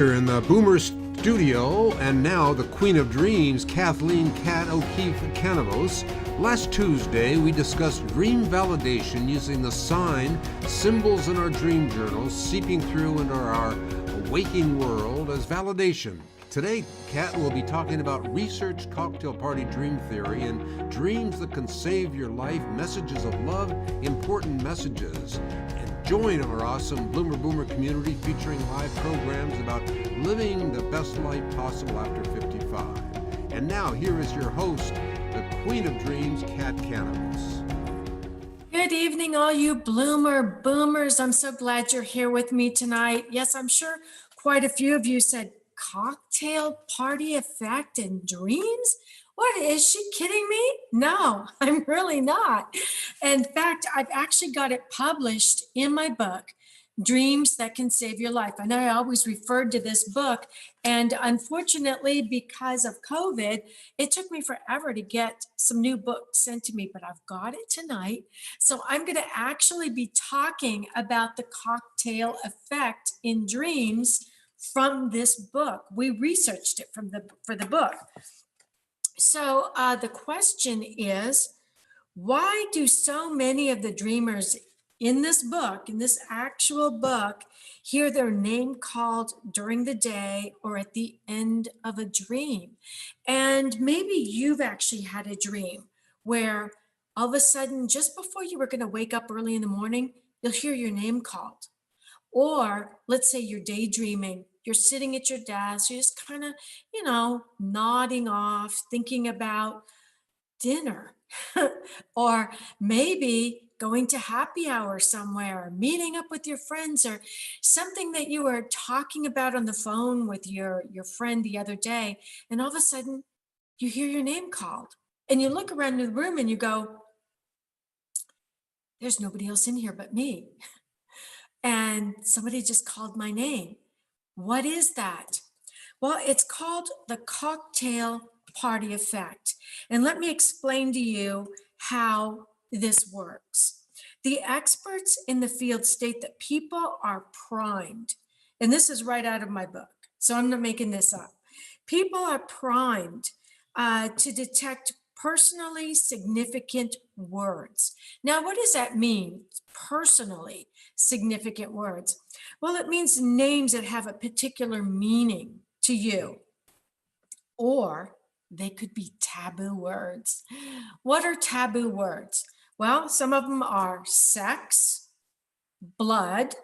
Here in the Boomer studio, and now the Queen of Dreams, Kathleen "Cat" O'Keefe Kanavos. Last Tuesday, we discussed dream validation using the sign symbols in our dream journals, seeping through into our waking world as validation. Today, Kat will be talking about research cocktail party dream theory and dreams that can save your life, messages of love, important messages. And join our awesome Bloomer Boomer community featuring live programs about living the best life possible after 55. And now, here is your host, the Queen of Dreams, Kat Kanavos. Good evening, all you Bloomer Boomers. I'm so glad you're here with me tonight. Yes, I'm sure quite a few of you said, cocktail party effect in dreams? What, is she kidding me? No, I'm really not. In fact, I've actually got it published in my book, Dreams That Can Save Your Life. I know I always referred to this book, and unfortunately, because of COVID, it took me forever to get some new books sent to me, but I've got it tonight. So I'm going to actually be talking about the cocktail effect in dreams from this book. We researched it for the book. So the question is, why do so many of the dreamers in this book, in this actual book, hear their name called during the day or at the end of a dream? And maybe you've actually had a dream where all of a sudden, just before you were going to wake up early in the morning, you'll hear your name called. Or let's say you're daydreaming, you're sitting at your desk, you're just kind of, nodding off, thinking about dinner, or maybe going to happy hour somewhere, meeting up with your friends, or something that you were talking about on the phone with your friend the other day. And all of a sudden, you hear your name called. And you look around the room and you go, there's nobody else in here but me. And somebody just called my name. What is that? Well, it's called the cocktail party effect. And let me explain to you how this works. The experts in the field state that people are primed, and this is right out of my book, so I'm not making this up. People are primed to detect personally significant words. Now, what does that mean? Personally significant words. Well, it means names that have a particular meaning to you, or they could be taboo words. What are taboo words? Well, some of them are sex, blood,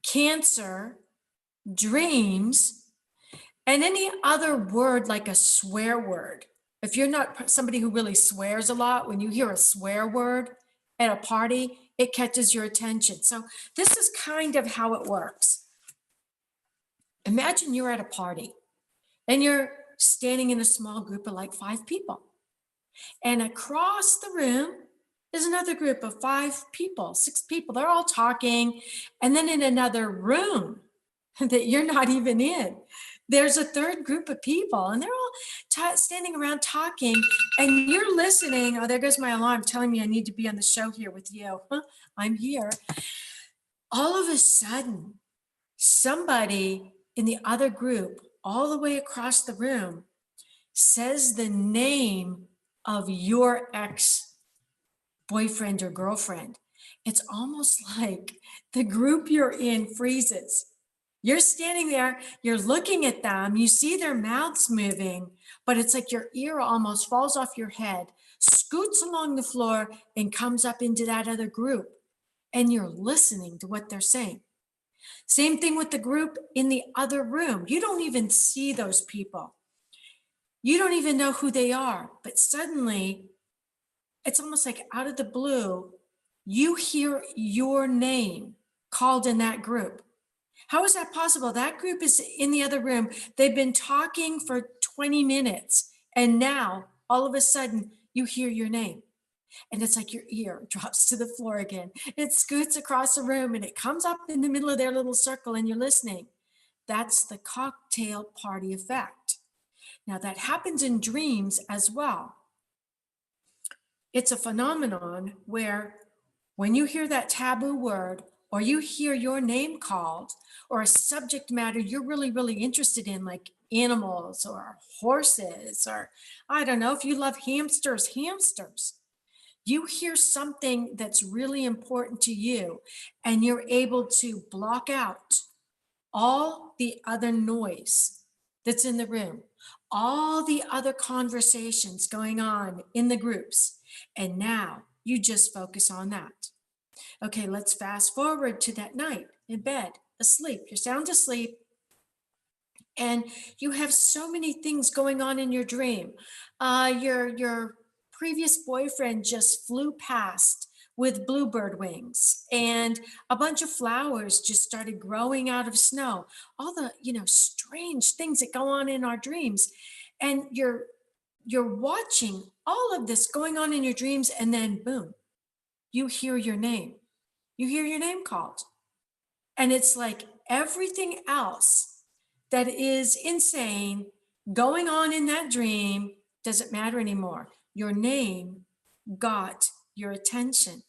cancer, dreams, and any other word like a swear word. If you're not somebody who really swears a lot, when you hear a swear word at a party, it catches your attention. So this is kind of how it works. Imagine you're at a party and you're standing in a small group of like 5 people. And across the room is another group of 5 people, 6 people. They're all talking. And then in another room that you're not even in, there's a third group of people, and they're all standing around talking, and you're listening. Oh, there goes my alarm telling me I need to be on the show here with you. I'm here. All of a sudden, somebody in the other group, all the way across the room, says the name of your ex-boyfriend or girlfriend. It's almost like the group you're in freezes. You're standing there, you're looking at them, you see their mouths moving, but it's like your ear almost falls off your head, scoots along the floor, and comes up into that other group. And you're listening to what they're saying. Same thing with the group in the other room. You don't even see those people. You don't even know who they are, but suddenly, it's almost like out of the blue, you hear your name called in that group. How is that possible? That group is in the other room. They've been talking for 20 minutes, and now all of a sudden you hear your name. And it's like your ear drops to the floor again. It scoots across the room and it comes up in the middle of their little circle and you're listening. That's the cocktail party effect. Now that happens in dreams as well. It's a phenomenon where when you hear that taboo word, or you hear your name called, or a subject matter you're really, really interested in, like animals or horses, or I don't know, if you love hamsters, you hear something that's really important to you, and you're able to block out all the other noise that's in the room, all the other conversations going on in the groups. And now you just focus on that. Okay, let's fast forward to that night in bed, asleep. You're sound asleep, and you have so many things going on in your dream. Your previous boyfriend just flew past with bluebird wings, and a bunch of flowers just started growing out of snow. All the strange things that go on in our dreams, and you're watching all of this going on in your dreams, and then boom, you hear your name. You hear your name called. And it's like everything else that is insane going on in that dream doesn't matter anymore. Your name got your attention.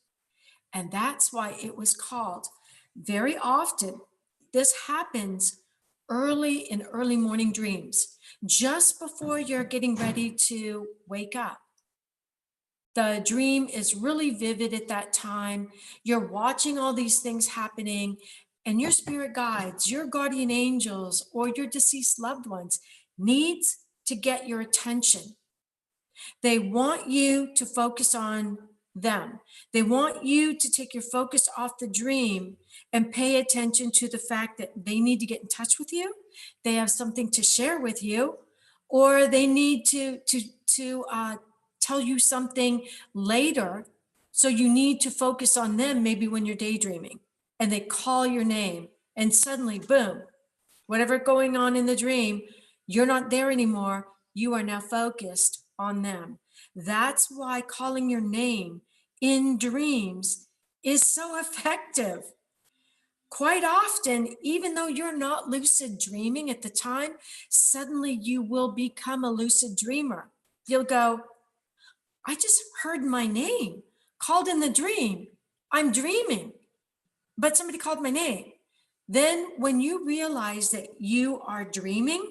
And that's why it was called. Very often, this happens in early morning dreams, just before you're getting ready to wake up. The dream is really vivid at that time. You're watching all these things happening, and your spirit guides, your guardian angels, or your deceased loved ones needs to get your attention. They want you to focus on them. They want you to take your focus off the dream and pay attention to the fact that they need to get in touch with you. They have something to share with you, or they need to tell you something later. So you need to focus on them, maybe when you're daydreaming, and they call your name, and suddenly, boom, whatever going on in the dream, you're not there anymore. You are now focused on them. That's why calling your name in dreams is so effective. Quite often, even though you're not lucid dreaming at the time, suddenly you will become a lucid dreamer. You'll go, I just heard my name called in the dream. I'm dreaming, but somebody called my name. Then when you realize that you are dreaming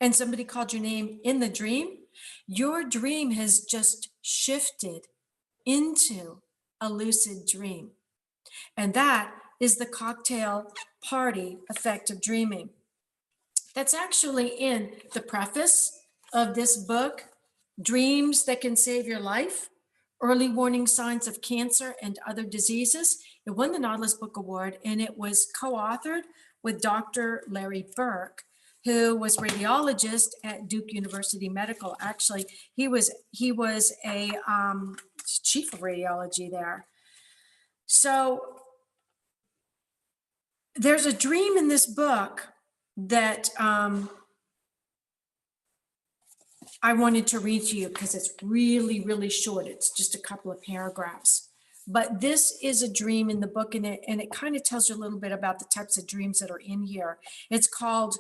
and somebody called your name in the dream, your dream has just shifted into a lucid dream. And that is the cocktail party effect of dreaming. That's actually in the preface of this book, Dreams That Can Save Your Life, Early Warning Signs of Cancer and Other Diseases. It won the Nautilus Book Award, and it was co-authored with Dr. Larry Burke, who was radiologist at Duke University Medical. Actually, he was a chief of radiology there. So there's a dream in this book that I wanted to read to you because it's really, really short. It's just a couple of paragraphs. But this is a dream in the book, and it kind of tells you a little bit about the types of dreams that are in here. It's called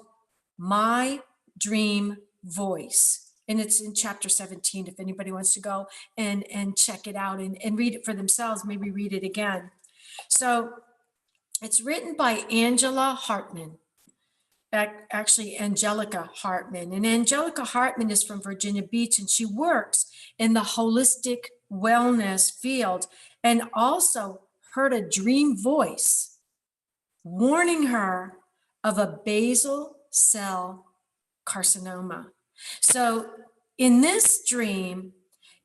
My Dream Voice, and it's in chapter 17. If anybody wants to go and check it out and read it for themselves, maybe read it again. So it's written by Angela Hartman. Actually, Angelica Hartman. And Angelica Hartman is from Virginia Beach, and she works in the holistic wellness field, and also heard a dream voice warning her of a basal cell carcinoma. So in this dream,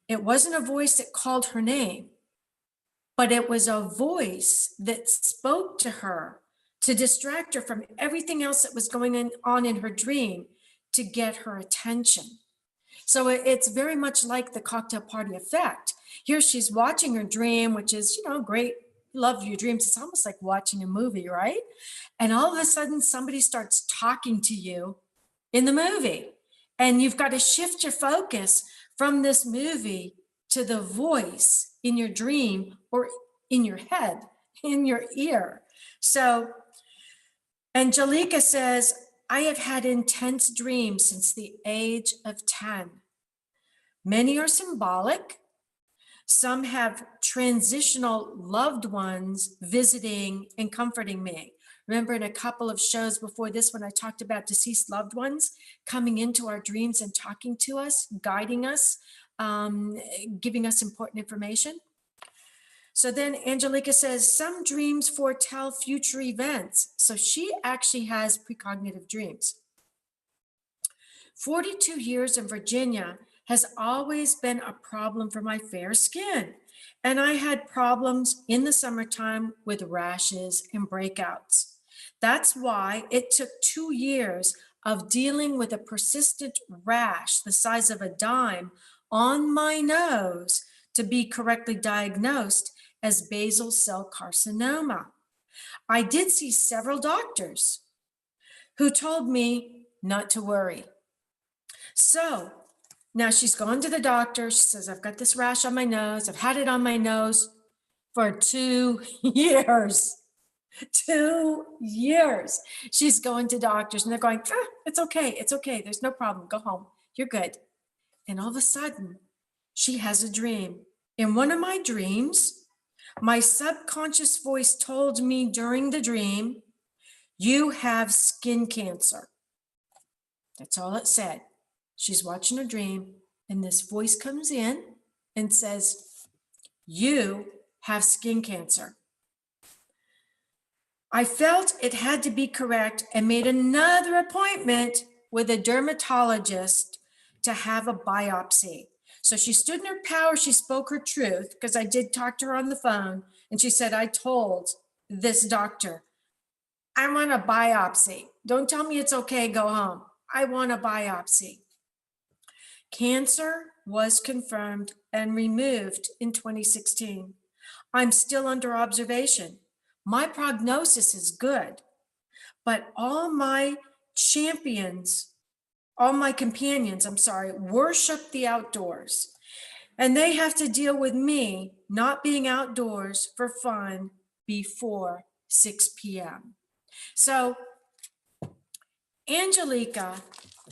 it wasn't a voice that called her name, but it was a voice that spoke to her to distract her from everything else that was going on in her dream to get her attention. So it's very much like the cocktail party effect. Here she's watching her dream, which is, great. Love your dreams. It's almost like watching a movie, right? And all of a sudden somebody starts talking to you in the movie, and you've got to shift your focus from this movie to the voice in your dream or in your head, in your ear. So Angelica says, I have had intense dreams since the age of 10. Many are symbolic. Some have transitional loved ones visiting and comforting me. Remember in a couple of shows before this, when I talked about deceased loved ones coming into our dreams and talking to us, guiding us, giving us important information. So then Angelica says, some dreams foretell future events. So she actually has precognitive dreams. 42 years in Virginia has always been a problem for my fair skin. And I had problems in the summertime with rashes and breakouts. That's why it took 2 years of dealing with a persistent rash the size of a dime on my nose to be correctly diagnosed as basal cell carcinoma. I did see several doctors who told me not to worry. So now she's gone to the doctor. She says, I've got this rash on my nose. I've had it on my nose for 2 years. 2 years. She's going to doctors and they're going, it's okay. It's okay. There's no problem. Go home. You're good. And all of a sudden, she has a dream. In one of my dreams, my subconscious voice told me during the dream, you have skin cancer. That's all it said. She's watching a dream, and this voice comes in and says, you have skin cancer. I felt it had to be correct and made another appointment with a dermatologist to have a biopsy. So she stood in her power. She spoke her truth because I did talk to her on the phone. And she said, I told this doctor, I want a biopsy. Don't tell me it's okay, go home. I want a biopsy. Cancer was confirmed and removed in 2016. I'm still under observation. My prognosis is good, but all my companions, worship the outdoors. And they have to deal with me not being outdoors for fun before 6 p.m. So Angelica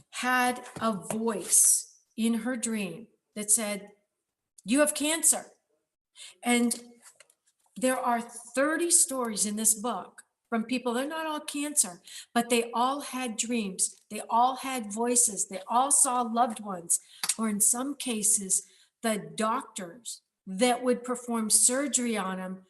had a voice in her dream that said, you have cancer. And there are 30 stories in this book from people, they're not all cancer, but they all had dreams. They all had voices. They all saw loved ones, or in some cases, the doctors that would perform surgery on them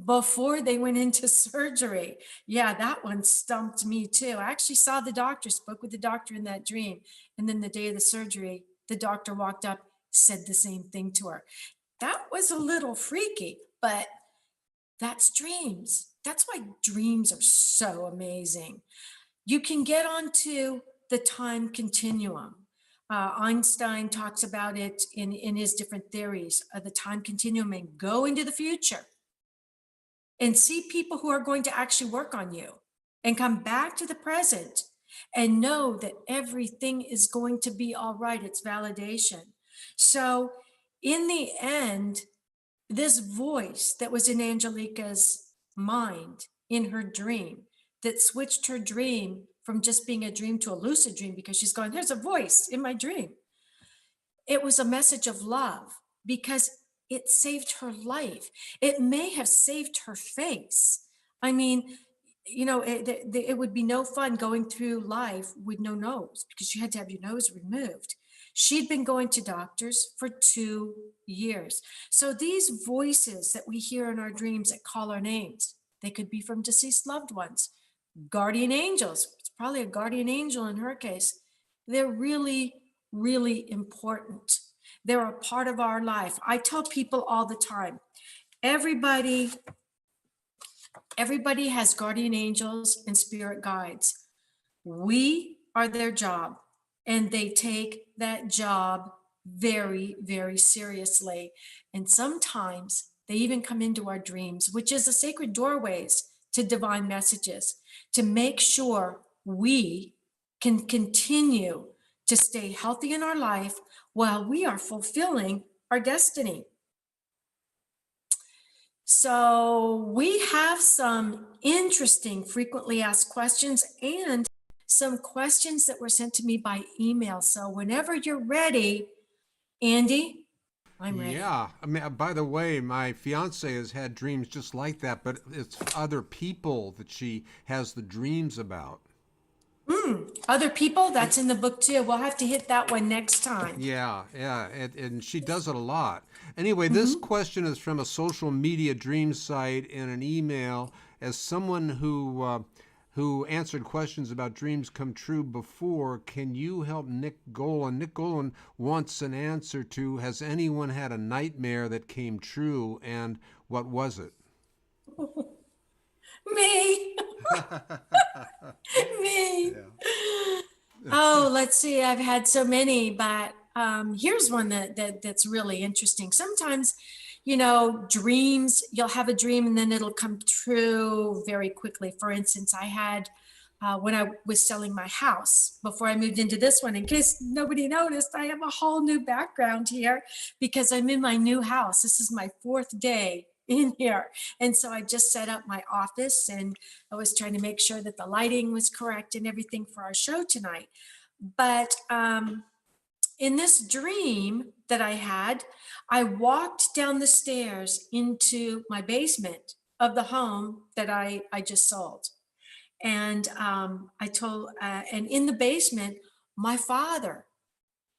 before they went into surgery. Yeah, that one stumped me too. I actually saw the doctor, spoke with the doctor in that dream. And then the day of the surgery, the doctor walked up, said the same thing to her. That was a little freaky, but that's dreams. That's why dreams are so amazing. You can get onto the time continuum. Einstein talks about it in his different theories of the time continuum, and go into the future and see people who are going to actually work on you, and come back to the present and know that everything is going to be all right. It's validation. So in the end, this voice that was in Angelica's mind in her dream, that switched her dream from just being a dream to a lucid dream, because she's going, there's a voice in my dream. It was a message of love because it saved her life. It may have saved her face. I mean, you know, it would be no fun going through life with no nose, because you had to have your nose removed. She'd been going to doctors for 2 years. So these voices that we hear in our dreams that call our names, they could be from deceased loved ones, guardian angels. It's probably a guardian angel in her case. They're really, really important. They're a part of our life. I tell people all the time, everybody has guardian angels and spirit guides. We are their job, and they take that job very, very seriously. And sometimes they even come into our dreams, which is the sacred doorways to divine messages, to make sure we can continue to stay healthy in our life while we are fulfilling our destiny. So we have some interesting frequently asked questions and some questions that were sent to me by email. So whenever you're ready, Andy. I'm ready. Yeah. I mean, by the way, my fiance has had dreams just like that, but it's other people that she has the dreams about. Other people, that's in the book too. We'll have to hit that one next time. Yeah, yeah, and she does it a lot. Anyway, this Hmm. question is from a social media dream site in an email. As someone who answered questions about dreams come true before, can you help Nick Golan? Nick Golan wants an answer to: has anyone had a nightmare that came true, and what was it? Me, me. Yeah. Oh, let's see. I've had so many, but here's one that's really interesting. Sometimes, dreams, you'll have a dream and then it'll come true very quickly. For instance, I had when I was selling my house before I moved into this one, in case nobody noticed, I have a whole new background here because I'm in my new house. This is my fourth day in here. And so I just set up my office and I was trying to make sure that the lighting was correct and everything for our show tonight. But in this dream that I had, I walked down the stairs into my basement of the home that I just sold. And and in the basement, my father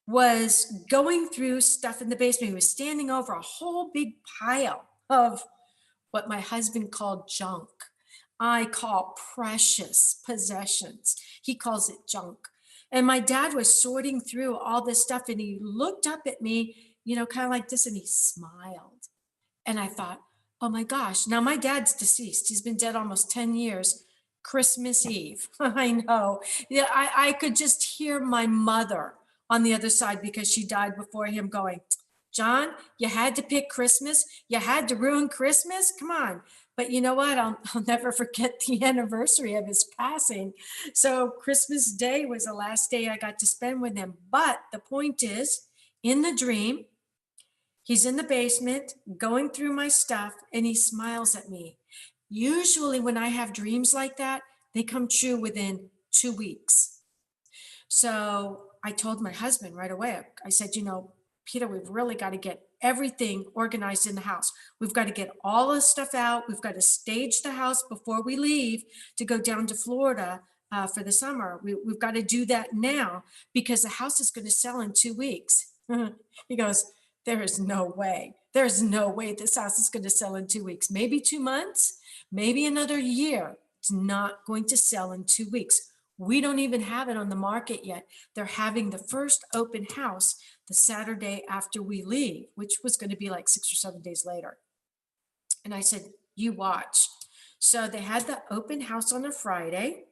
was going through stuff in the basement. He was standing over a whole big pile of what my husband called junk. I call precious possessions. He calls it junk. And my dad was sorting through all this stuff and he looked up at me, kind of like this, and he smiled. And I thought, oh my gosh, now my dad's deceased. He's been dead almost 10 years. Christmas Eve. I know. Yeah, I could just hear my mother on the other side because she died before him going, John, you had to pick Christmas. You had to ruin Christmas. Come on. But you know what? I'll never forget the anniversary of his passing. So Christmas Day was the last day I got to spend with him. But the point is, in the dream, he's in the basement going through my stuff and he smiles at me. Usually, when I have dreams like that, they come true within 2 weeks. So I told my husband right away, I said, Peter, we've really got to get everything organized in the house. We've got to get all the stuff out. We've got to stage the house before we leave to go down to Florida for the summer. We've got to do that now because the house is going to sell in 2 weeks. He goes, there is no way. There's no way this house is going to sell in 2 weeks. Maybe 2 months, maybe another year. It's not going to sell in 2 weeks. We don't even have it on the market yet. They're having the first open house the Saturday after we leave, which was going to be like 6 or 7 days later. And I said, you watch. So they had the open house on a Friday.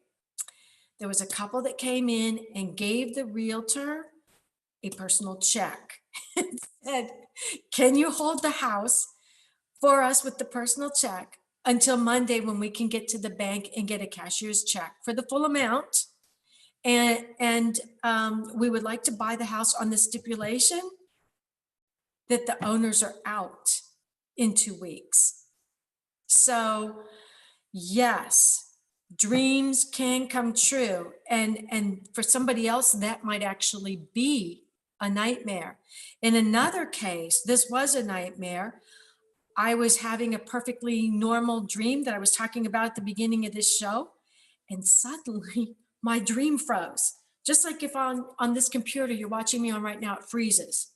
There was a couple that came in and gave the realtor a personal check and said, can you hold the house for us with the personal check until Monday when we can get to the bank and get a cashier's check for the full amount? And we would like to buy the house on the stipulation that the owners are out in 2 weeks. So yes, dreams can come true. And for somebody else, that might actually be a nightmare. In another case, this was a nightmare. I was having a perfectly normal dream that I was talking about at the beginning of this show. And suddenly my dream froze. Just like if on this computer you're watching me on right now, it freezes.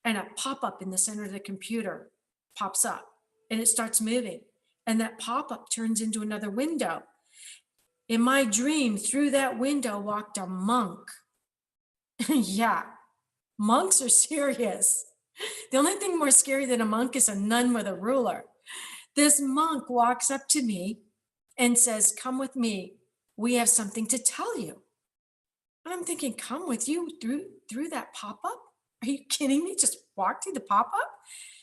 And a pop-up in the center of the computer pops up and it starts moving. And that pop-up turns into another window. In my dream, through that window walked a monk. Yeah, monks are serious. The only thing more scary than a monk is a nun with a ruler. This monk walks up to me and says, come with me. We have something to tell you. And I'm thinking, come with you through that pop-up? Are you kidding me? Just walk through the pop-up?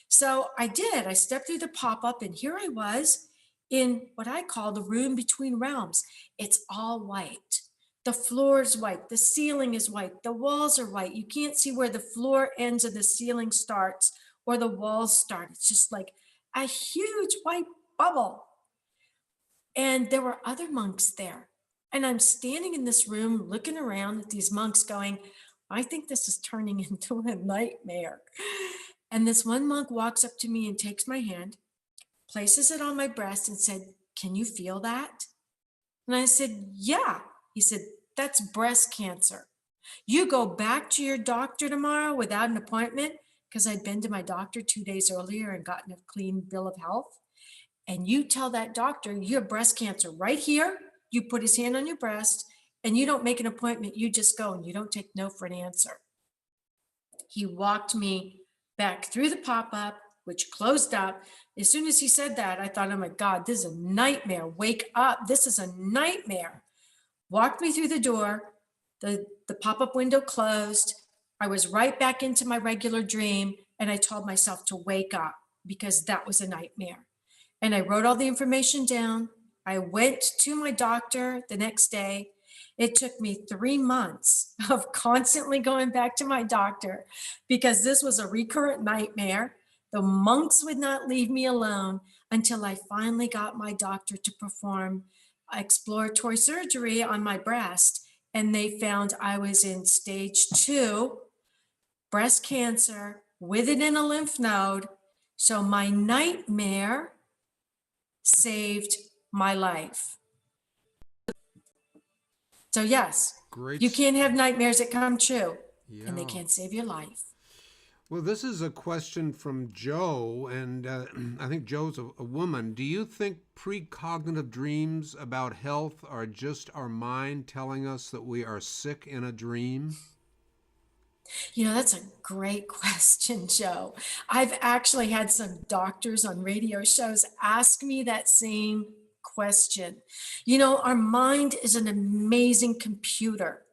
So I did. I stepped through the pop-up and here I was in what I call the room between realms. It's all white. The floor is white. The ceiling is white. The walls are white. You can't see where the floor ends and the ceiling starts or the walls start. It's just like a huge white bubble. And there were other monks there. And I'm standing in this room looking around at these monks going, I think this is turning into a nightmare. And this one monk walks up to me and takes my hand, places it on my breast and said, "Can you feel that?" And I said, "Yeah." He said, "That's breast cancer. You go back to your doctor tomorrow without an appointment," because I'd been to my doctor 2 days earlier and gotten a clean bill of health. "And you tell that doctor you have breast cancer right here." You put his hand on your breast and you don't make an appointment. You just go and you don't take no for an answer. He walked me back through the pop-up, which closed up. As soon as he said that, I thought, oh my God, this is a nightmare. Wake up. This is a nightmare. Walked me through the door. The pop-up window closed. I was right back into my regular dream. And I told myself to wake up because that was a nightmare. And I wrote all the information down. I went to my doctor the next day. It took me 3 months of constantly going back to my doctor because this was a recurrent nightmare. The monks would not leave me alone until I finally got my doctor to perform exploratory surgery on my breast. And they found I was in stage 2 breast cancer with it in a lymph node. So my nightmare saved my life. So yes, Great. you can't have nightmares that come true, Yeah. and they can't save your life. Well, this is a question from Joe, and I think Joe's a woman. Do you think precognitive dreams about health are just our mind telling us that we are sick in a dream? You know, that's a great question, Joe. I've actually had some doctors on radio shows ask me that same question. You know, our mind is an amazing computer,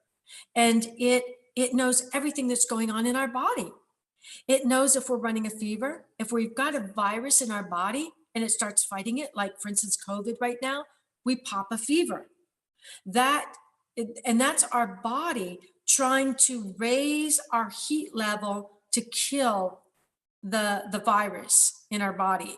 and it knows everything that's going on in our body. It knows if we're running a fever, if we've got a virus in our body and it starts fighting it, like for instance, COVID right now, we pop a fever. And that's our body trying to raise our heat level to kill the virus in our body.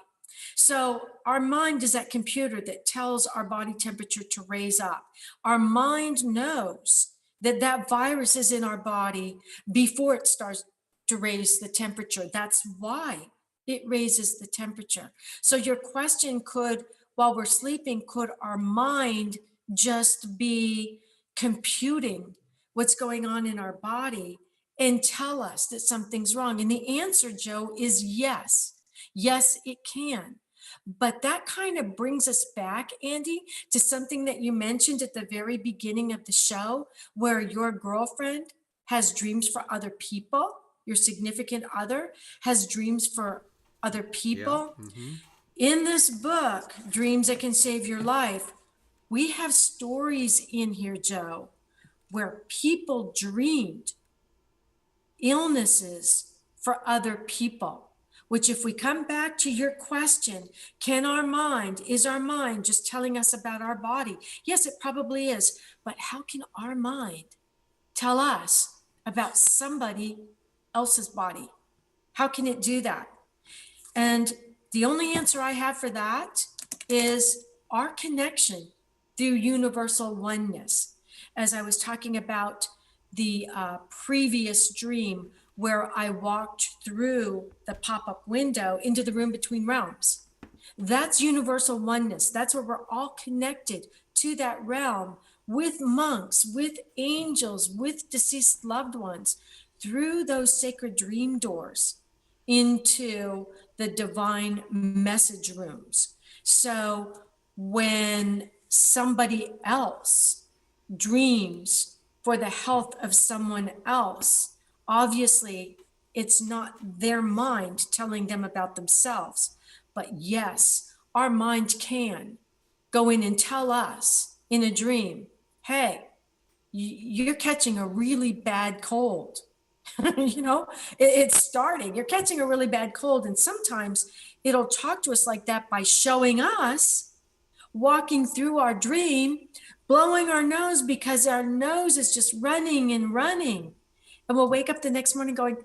So our mind is that computer that tells our body temperature to raise up. Our mind knows that that virus is in our body before it starts to raise the temperature. That's why it raises the temperature. So your question could, while we're sleeping, could our mind just be computing what's going on in our body and tell us that something's wrong? And the answer, Joe, is yes. Yes, it can. But that kind of brings us back, Andy, to something that you mentioned at the very beginning of the show, where your girlfriend has dreams for other people, your significant other has dreams for other people. Yeah. Mm-hmm. In this book, Dreams That Can Save Your Life, we have stories in here, Joe, where people dreamed illnesses for other people, which if we come back to your question, is our mind just telling us about our body? Yes, it probably is. But how can our mind tell us about somebody else's body? How can it do that? And the only answer I have for that is our connection through universal oneness. As I was talking about the previous dream where I walked through the pop-up window into the room between realms, that's universal oneness. That's where we're all connected to that realm with monks, with angels, with deceased loved ones through those sacred dream doors into the divine message rooms. So when somebody else dreams for the health of someone else, obviously it's not their mind telling them about themselves. But yes, our mind can go in and tell us in a dream, hey, you're catching a really bad cold. It's starting. You're catching a really bad cold. And sometimes it'll talk to us like that by showing us walking through our dream, blowing our nose because our nose is just running and running. And we'll wake up the next morning going,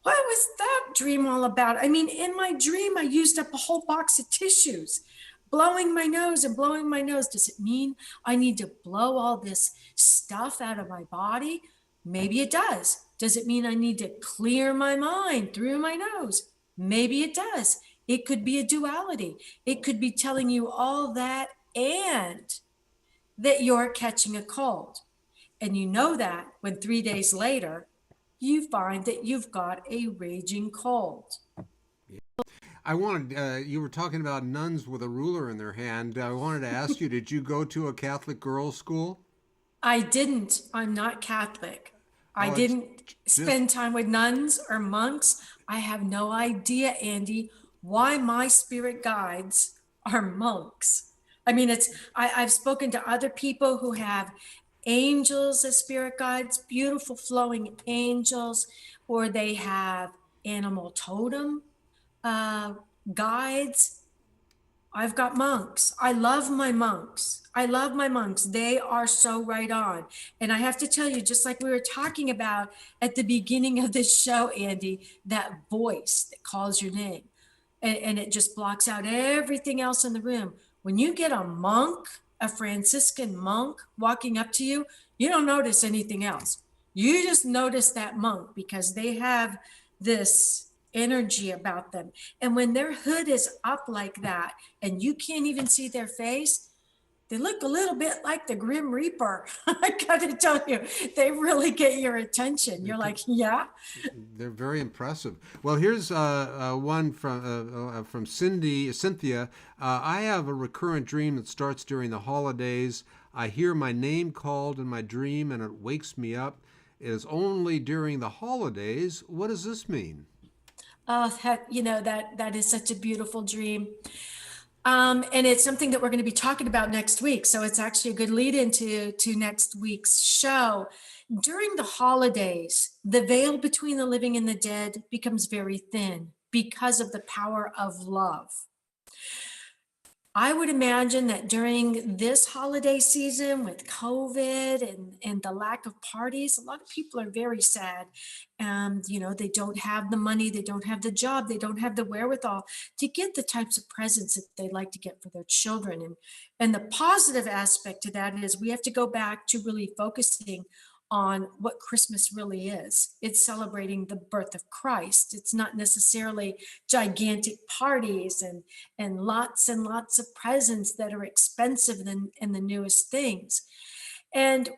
what was that dream all about? I mean, in my dream, I used up a whole box of tissues, blowing my nose and blowing my nose. Does it mean I need to blow all this stuff out of my body? Maybe it does. Does it mean I need to clear my mind through my nose? Maybe it does. It could be a duality. It could be telling you all that and that you're catching a cold. And you know that when 3 days later, you find that you've got a raging cold. I wanted, you were talking about nuns with a ruler in their hand. I wanted to ask you, did you go to a Catholic girls' school? I didn't. I'm not Catholic. I Oh, it's didn't just, spend time with nuns or monks. I have no idea, Andy, why my spirit guides are monks. I mean, I've spoken to other people who have angels as spirit guides, beautiful flowing angels, or they have animal totem uh, guides. I've got monks. I love my monks. I love my monks. They are so right on. And I have to tell you, just like we were talking about at the beginning of this show, Andy, that voice that calls your name and it just blocks out everything else in the room. When you get a monk, a Franciscan monk walking up to you, you don't notice anything else. You just notice that monk because they have this energy about them. And when their hood is up like that and you can't even see their face, they look a little bit like the Grim Reaper. I gotta tell you, they really get your attention. You're like, yeah. they're very impressive. Well, here's one from Cynthia. I have a recurrent dream that starts during the holidays. I hear my name called in my dream and it wakes me up. It is only during the holidays. What does this mean? Oh, that is such a beautiful dream. And it's something that we're going to be talking about next week. So it's actually a good lead into next week's show. During the holidays, the veil between the living and the dead becomes very thin because of the power of love. I would imagine that during this holiday season with COVID and the lack of parties, a lot of people are very sad. And, they don't have the money, they don't have the job, they don't have the wherewithal to get the types of presents that they like to get for their children. And the positive aspect to that is we have to go back to really focusing on what Christmas really is. It's celebrating the birth of Christ. It's not necessarily gigantic parties and lots of presents that are expensive and the newest things. And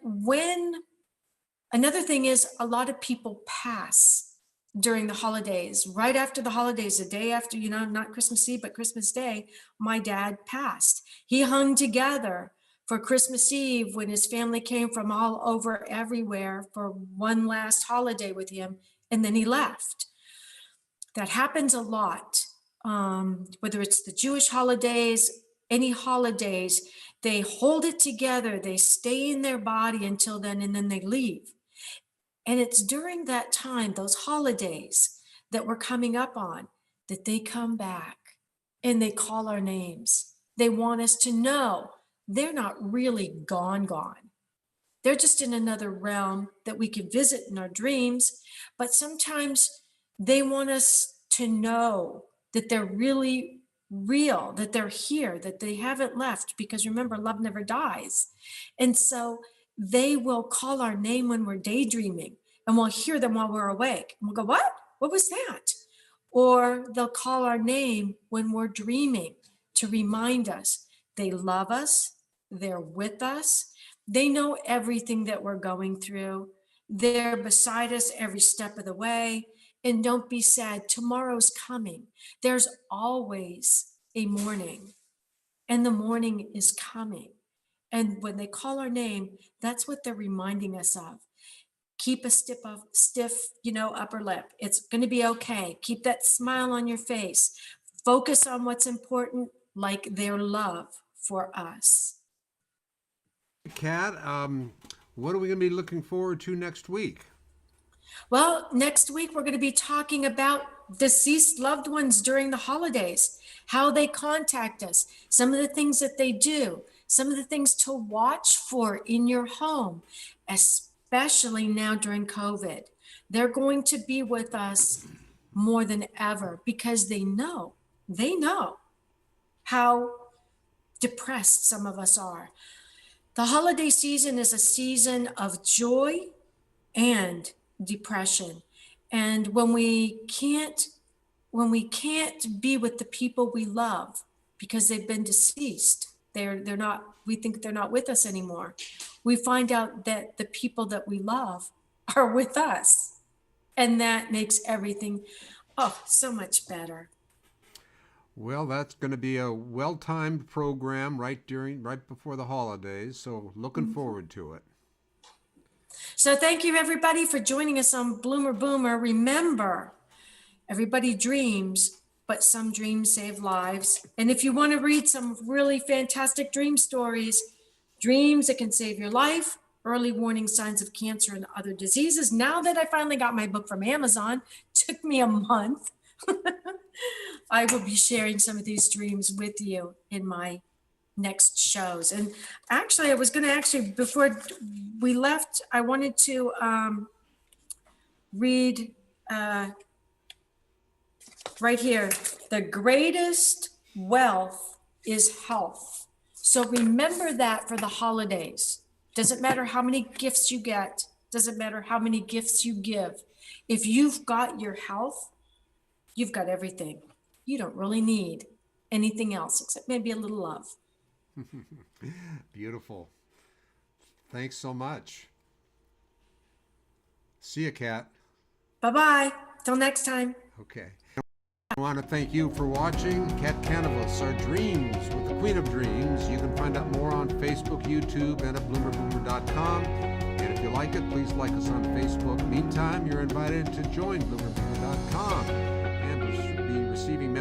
another thing is a lot of people pass during the holidays, right after the holidays, the day after, not Christmas Eve, but Christmas Day, my dad passed. He hung together for Christmas Eve when his family came from all over everywhere for one last holiday with him, and then he left. That happens a lot, whether it's the Jewish holidays, any holidays, they hold it together, they stay in their body until then, and then they leave. And it's during that time, those holidays that we're coming up on, that they come back and they call our names. They want us to know they're not really gone. They're just in another realm that we can visit in our dreams. But sometimes they want us to know that they're really real, that they're here, that they haven't left, because remember, love never dies. And so they will call our name when we're daydreaming, and we'll hear them while we're awake. And we'll go, what? What was that? Or they'll call our name when we're dreaming to remind us they love us, they're with us, they know everything that we're going through, they're beside us every step of the way. And don't be sad, tomorrow's coming. There's always a morning, and the morning is coming. And when they call our name, that's what they're reminding us of. Keep a stiff, upper lip. It's going to be okay. Keep that smile on your face. Focus on what's important, like their love for us. Kat, what are we going to be looking forward to next week? Well, next week we're going to be talking about deceased loved ones during the holidays, how they contact us, some of the things that they do, some of the things to watch for in your home, especially now during COVID. They're going to be with us more than ever because they know how depressed some of us are. The holiday season is a season of joy and depression. And when we can't be with the people we love because they've been deceased, they're not, we think they're not with us anymore, we find out that the people that we love are with us. And that makes everything, so much better. Well, that's going to be a well-timed program right before the holidays, so looking forward to it. So thank you, everybody, for joining us on Bloomer Boomer. Remember, everybody dreams, but some dreams save lives. And if you want to read some really fantastic dream stories, dreams that can save your life, early warning signs of cancer and other diseases. Now that I finally got my book from Amazon, took me a month. I will be sharing some of these dreams with you in my next shows. And actually, I was going to before we left, I wanted to read right here. The greatest wealth is health. So remember that for the holidays. Doesn't matter how many gifts you get. Doesn't matter how many gifts you give. If you've got your health, you've got everything. You don't really need anything else except maybe a little love. Beautiful. Thanks so much. See you, Kat. Bye-bye. Till next time. Okay. I want to thank you for watching Kat Kanavos, Our Dreams with the Queen of Dreams. You can find out more on Facebook, YouTube, and at bloomerboomer.com. And if you like it, please like us on Facebook. Meantime, you're invited to join bloomerboomer.com and be receiving